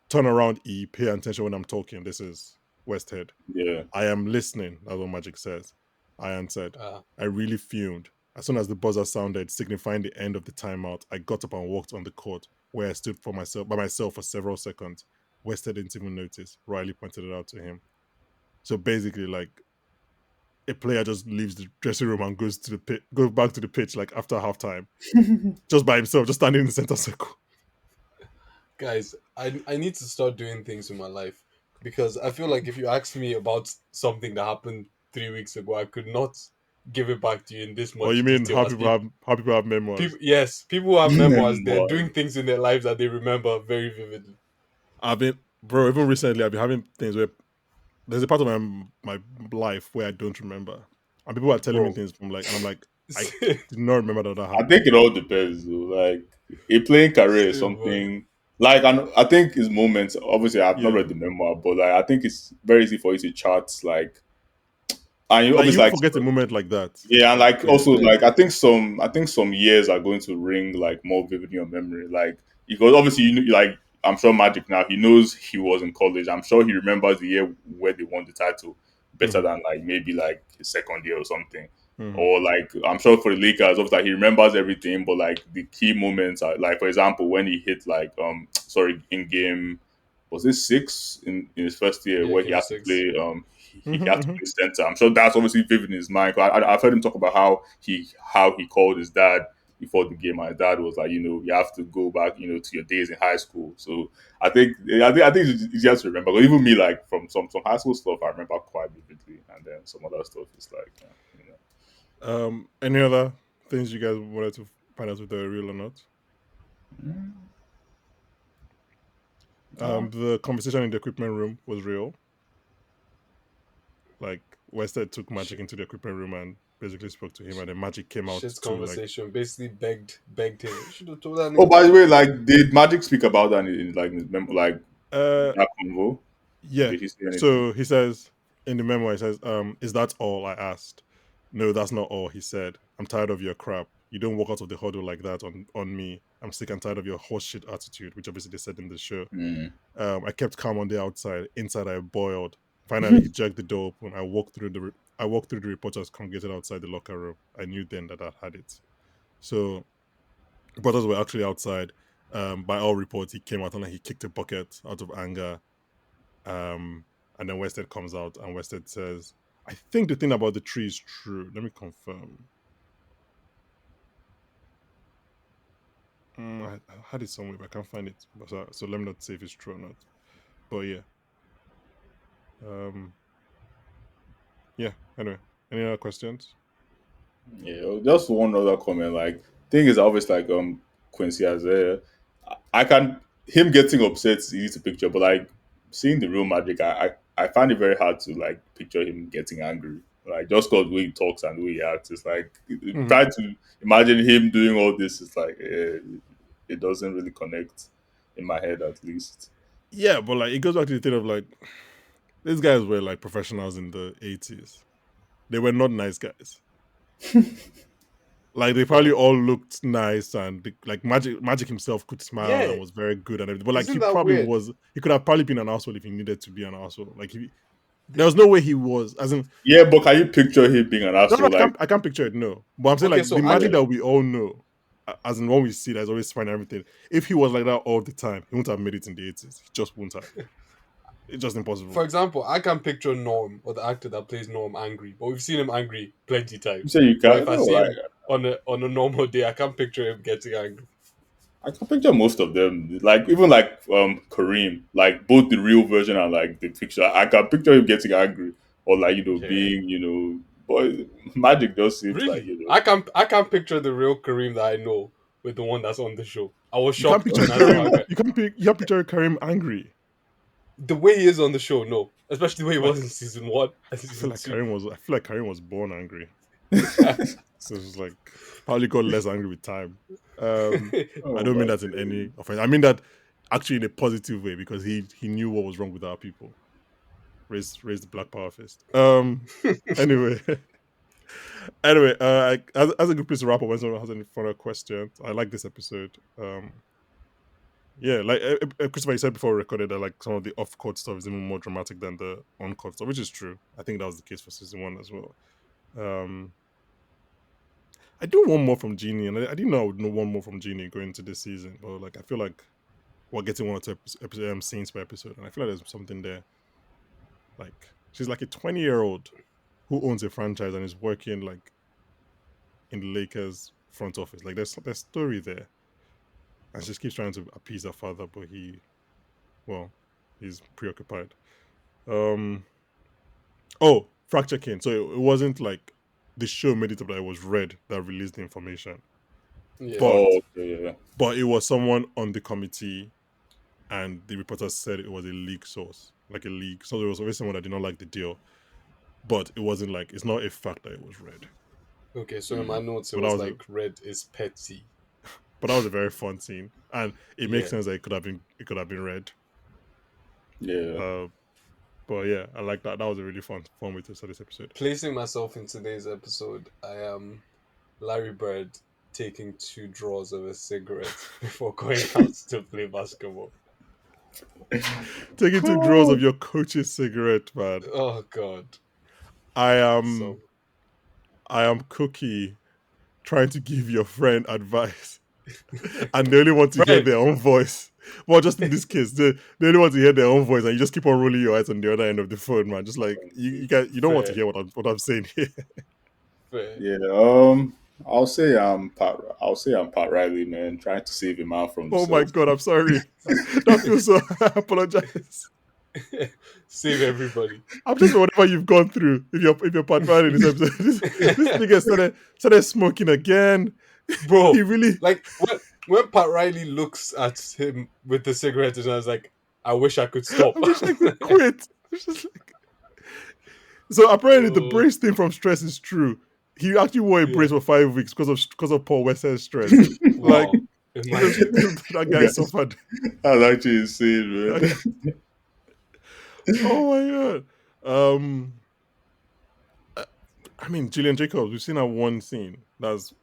turn around, E, pay attention when I'm talking. This is Westhead. Yeah. I am listening. That's what Magic says. I answered. Uh, I really fumed. As soon as the buzzer sounded, signifying the end of the timeout, I got up and walked on the court, where I stood by myself for several seconds. Westhead didn't even notice. Riley pointed it out to him. So basically, like a player just leaves the dressing room and goes back to the pitch like after halftime, just by himself, just standing in the center circle. guys, I need to start doing things with my life because I feel like if you asked me about something that happened 3 weeks ago, I could not give it back to you in this Or you much mean detail. how As people have memoirs? people, yes, people who have memoirs, they're Memoir. doing things in their lives that they remember very vividly. I've been, bro. Even recently, I've been having things where there's a part of my life where I don't remember, and people are telling me Bro. things from like, and I'm like, I did not remember that I think happened. it all depends, though. Like, a playing career is Same, man. something. Like, and I think his moments. Obviously, I've not Yeah, read the memoir, but like, I think it's very easy for you to chart. Like, and you like you obviously won't like, forget a moment like that. yeah, and Like, like yeah. also like I think some years are going to ring like more vivid in your memory. Like, because obviously you know, like I'm sure Magic now he knows he was in college. I'm sure he remembers the year where they won the title better Mm-hmm, than like maybe like his second year or something. mm-hmm, Or like I'm sure for the Lakers, obviously like, he remembers everything, but like the key moments are like, for example, when he hit like sorry, in game, was it six in his first year Yeah, where he game had to six. play he mm-hmm, had to mm-hmm. play center. I'm sure that's obviously vivid in his mind. 'Cause I've heard him talk about how he called his dad before the game, and his dad was like, you have to go back, to your days in high school. So I think it's easier to remember. 'Cause even me, like from some high school stuff, I remember quite vividly, and then some other stuff is like, Any other things you guys wanted to find out if they're real or not? no. The conversation in the equipment room was real. Like Westhead took Magic Shit, into the equipment room and basically spoke to him, and then Magic came out shit's to like, conversation. Basically begged him. You should have told that Oh, nigga by the to way, like, did Magic speak about that in like his like uh, that convo? yeah. Did he say anything? So he says in the memo, he says, is that all? I asked. No, that's not all, he said. I'm tired of your crap. You don't walk out of the huddle like that on me. I'm sick and tired of your horseshit attitude, which obviously they said in the show. Hmm. I kept calm on the outside. Inside, I boiled. Finally, he jerked the door open. I walked through the reporters congregated outside the locker room. I knew then that I had it. So reporters were actually outside. By all reports, he came out and he kicked a bucket out of anger. And then Westhead comes out and Westhead says, I think the thing about the tree is true. Let me confirm. I had it somewhere, but I can't find it. So let me not say if it's true or not. But yeah. Um, yeah. Anyway, any other questions? Yeah, just one other comment. Like, thing is, obviously, like Quincy has I can him getting upset is easy to picture, but like seeing the real Magic, I find it very hard to like picture him getting angry. Like just cause the way he talks and the way he acts, it's like Mm-hmm. try to imagine him doing all this. It's like it doesn't really connect in my head, at least. Yeah, but like it goes back to the thing of like these guys were like professionals in the 80s. They were not nice guys. Like they probably bro. all looked nice and like Magic himself could smile Yeah, and was very good and everything. But like isn't that weird? he could have probably been an asshole if he needed to be an asshole. Like There was no way he was. As in, Yeah, but can you picture him being an no, asshole? Like, I can't picture it. No, but I'm saying Okay, like so the I magic can. that we all know, as in when we see that's always fine and everything. If he was like that all the time, he wouldn't have made it in the 80s. He just wouldn't have. It's just For impossible. example, I can picture Norm or the actor that plays Norm angry, but we've seen him angry plenty you times. say you But can't. if I No, see like, him on a normal day, I can't picture him getting angry. I can picture most of them. Like even like Kareem, like both the real version and like the picture. I can picture him getting angry or like Yeah, being But Magic just seems like really. I can't picture the real Kareem that I know with the one that's on the show. I was You can't shocked picture when I saw Kareem. how You can't picture Kareem angry. the way he is on the show. No, especially the way he Like was in season 1 and I feel season like 2. Kareem was. I feel like Kareem was born angry. So it's like probably got less angry with time. I oh don't mean my that in any offense. I mean that actually in a positive way because he knew what was wrong with our people. Raised the Black Power fist. Anyway, anyway, as a good place to wrap up, when someone has any further questions, I like this episode. Yeah, like Christopher, you said before we recorded that like some of the off-court stuff is even more dramatic than the on-court stuff, which is true. I think that was the case for season 1 as well. Um, I do want more from Genie, and I didn't know I would want more from Genie going into this season, but like I feel like we're getting 1 or 2 scenes per episode, and I feel like there's something there. Like she's like a 20-year-old who owns a franchise and is working like in the Lakers front office. Like there's story there, and she just keeps trying to appease her father, but he's preoccupied. Um. Oh, Fracture King. So it wasn't like the show made it up that it was Red that released the information, Yeah. but Oh, okay, yeah. it was someone on the committee, and the reporter said it was a leak source, like a leak. So there was always someone that did not like the deal, but it wasn't like it's not a fact that it was Red. Okay, so in my notes it But that was was a like red is petty. very fun scene, and it makes Yeah. sense that it could have been Red. Yeah. Uh, but yeah, I like that. That was a really fun way to start this episode. Placing myself in today's episode, I am Larry Bird taking 2 draws of a cigarette before going out to play basketball. Taking 2 draws of your coach's cigarette, man. Oh God. I So am Cookie trying to give your friend advice, and they only want to hear Fred, their own voice. Well, just in this case, they only want to hear their own voice, and you just keep on rolling your eyes on the other end of the phone, man. Just like you don't want to fair, hear what I'm saying here. fair. Yeah. I'll say I'm Pat Riley, man, trying to save him out from Oh my himself. god, I'm sorry. That feels so. I apologize. Save everybody. I'm just whatever you've gone through. If you're part in this episode, this nigga started smoking again. Bro, He really. like when Pat Riley looks at him with the cigarette and I was like, I wish I could stop. I wish I could quit. It's just like, so apparently the Oh, brace thing from stress is true. He actually wore a yeah. brace for 5 weeks because of Paul Westhead's stress. Like Wow. Imagine. that guy suffered. That's actually insane, man. Oh my god. I mean, Gillian Jacobs. We've seen her one scene. That's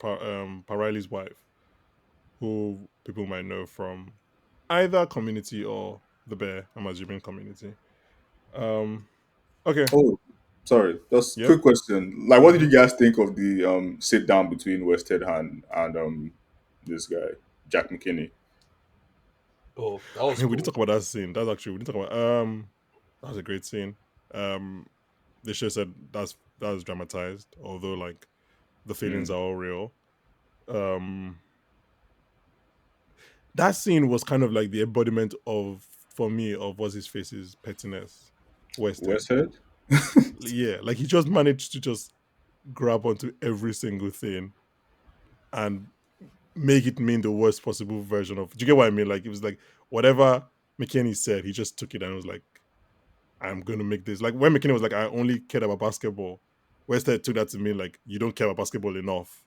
Riley's wife, who people might know from either Community or The Bear. I'm assuming Community. Okay. Oh, sorry. Just Yep. quick question. Like, what did you guys think of the sit down between Westhead and this guy, Jack McKinney? Oh, that I was mean, we did cool. talk about that scene. That's actually we did talk about. That was a great scene. The show said that's dramatized, although like the feelings are all real. That scene was kind of like the embodiment of, for me, of what's his face's pettiness. Westhead? Yeah, like he just managed to just grab onto every single thing and make it mean the worst possible version of. Do you get what I mean? Like it was like whatever McKinney said, he just took it and was like, I'm gonna make this. Like when McKinney was like, I only cared about basketball, Westhead took that to mean like you don't care about basketball enough.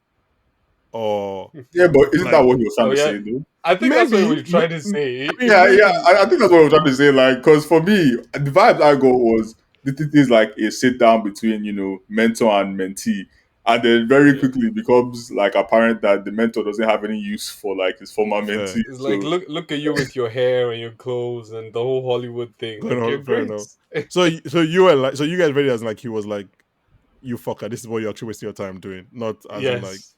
Or Yeah, but isn't like, that what he was trying Oh to yeah. say, though? I think that's what we're trying to say. I mean, Yeah, maybe, yeah. I think that's what I was trying to say. Like, because for me, the vibes I got was this is like a sit down between mentor and mentee, And then very Yeah. quickly it becomes like apparent that the mentor doesn't have any use for like his former Fair. mentee. It's like So look at you with your hair and your clothes and the whole Hollywood thing. Going Like you're on, fair great. enough. So you were like, so you guys read it as like he was like, you fucker, this is what you actually wasting your time doing, not as in like, Yes.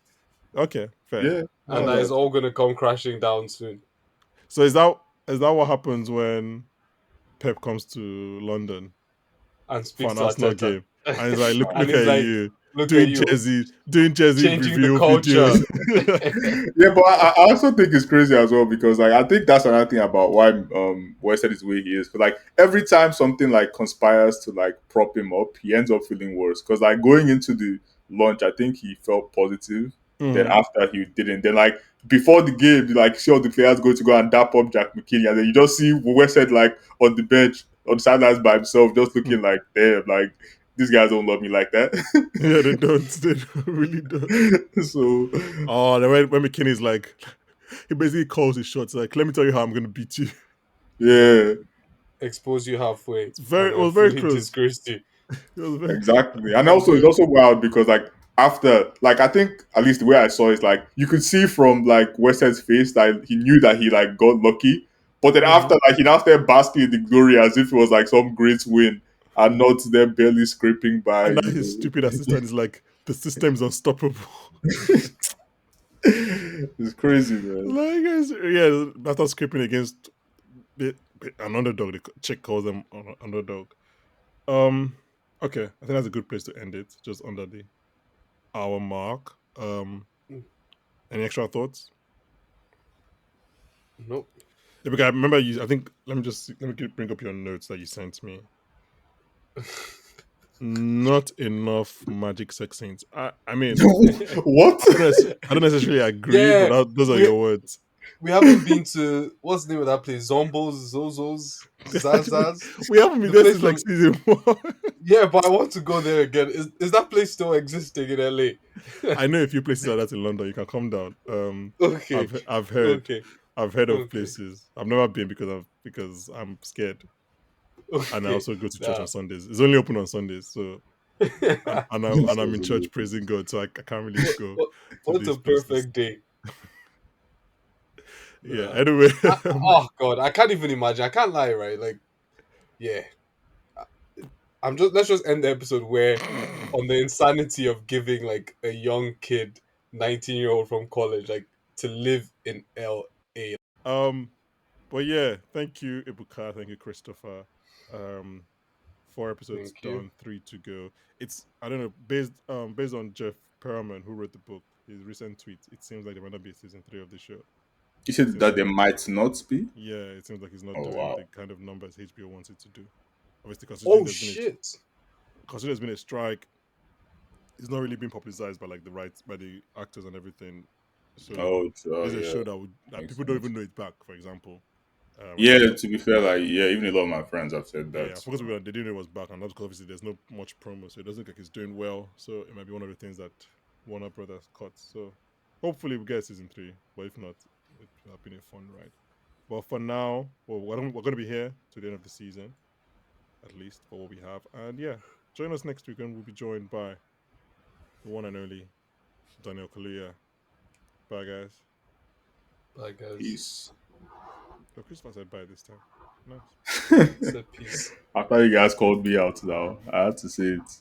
okay, fair. yeah, And no, that is no. all gonna come crashing down soon. So is that what happens when Pep comes to London And for speaks an to Arsenal Arteta. game, and he's like, And look he's at like, you look at doing you. Jersey Changing the review culture. videos. Yeah, but I also think it's crazy as well because like I think that's another thing about why Westhead is the way he is. Because like every time something like conspires to like prop him up, he ends up feeling worse. Because like going into the launch, I think he felt positive. Then Mhm. after he didn't. Then like before the game, you like see all the players go to go and dap up Jack McKinney, and then you just see Westhead like on the bench on the sidelines by himself, just looking like damn, like these guys don't love me like that. Yeah, they don't. They don't, really don't. So Oh, then when McKinney's like, he basically calls his shots. Like, let me tell you how I'm gonna beat you. yeah. Expose you halfway and It then was very fully close. disgrace you. It was very close. Exactly. And And also it's very also wild because like after like I think at least the way I saw it, like you could see from like Westhead's face that he knew that he like got lucky. But then Mhm. after like he now started basking in the glory as if it was like some great win and not them barely scraping by, And now you his know. stupid assistant is like, the system's unstoppable. It's crazy, man. Like, yeah, after scraping against an underdog, Czech calls them underdog. Okay, I think that's a good place to end it, just under the hour mark. Any extra thoughts? Nope. Yeah, because I remember you. I think let me bring up your notes that you sent me. Not enough magic sex scenes. I mean, What? I don't necessarily agree, but Yeah, those are we your words. we haven't been to what's the name of that place? Zombos, Zozos, Zazaz. We haven't been The there place since like from season 1. yeah, but I want to go there again. Is that place still existing in LA? I know a few places like that in London. You can come down. Okay, I've heard okay, of okay, places. I've never been because I'm scared, and I okay. also go to church Nah. on Sundays. It's only open on Sundays, so and I'm in church What? praising God, so I can't really go what, to what a these places. perfect day. Yeah. Nah. Anyway, Oh God, I can't even imagine. I can't lie, right? Like, yeah. I'm just let's just end the episode where on the insanity of giving like a young kid, 19-year-old from college, like to live in LA. but yeah, thank you, Ebuka. Thank you, Christopher. Um, 4 episodes Thank you. done, 3 to go. It's I don't know based on Jeff Perlman who wrote the book. His recent tweet. It seems like there might not be a season 3 of the show. You It said seems that like there might not be? yeah, it seems like he's not Oh doing wow. the kind of numbers HBO wants it to do. Obviously, Oh shit! considering there's been a strike, it's not really been publicized by like the rights by the actors and everything. So Oh this is a yeah. show that Makes people don't sense. even know it's back. For example, which is Yeah, to be fair, like yeah, even a lot of my friends have said yeah, that. I focus on they didn't know it was back, and that's because obviously there's no much promo, so it doesn't look like it's doing well. So it might be one of the things that Warner Brothers cuts. So hopefully we get season 3, but if not, it will have been a fun ride. But for now, well, we're going to be here to the end of the season, at least for what we have. And yeah, join us next week, and we'll be joined by the one and only Daniel Kaluuya. Bye, guys. Bye guys. Peace. Oh, Christopher said bye this time. Nice. Said peace. I thought you guys called me out now. I had to say it.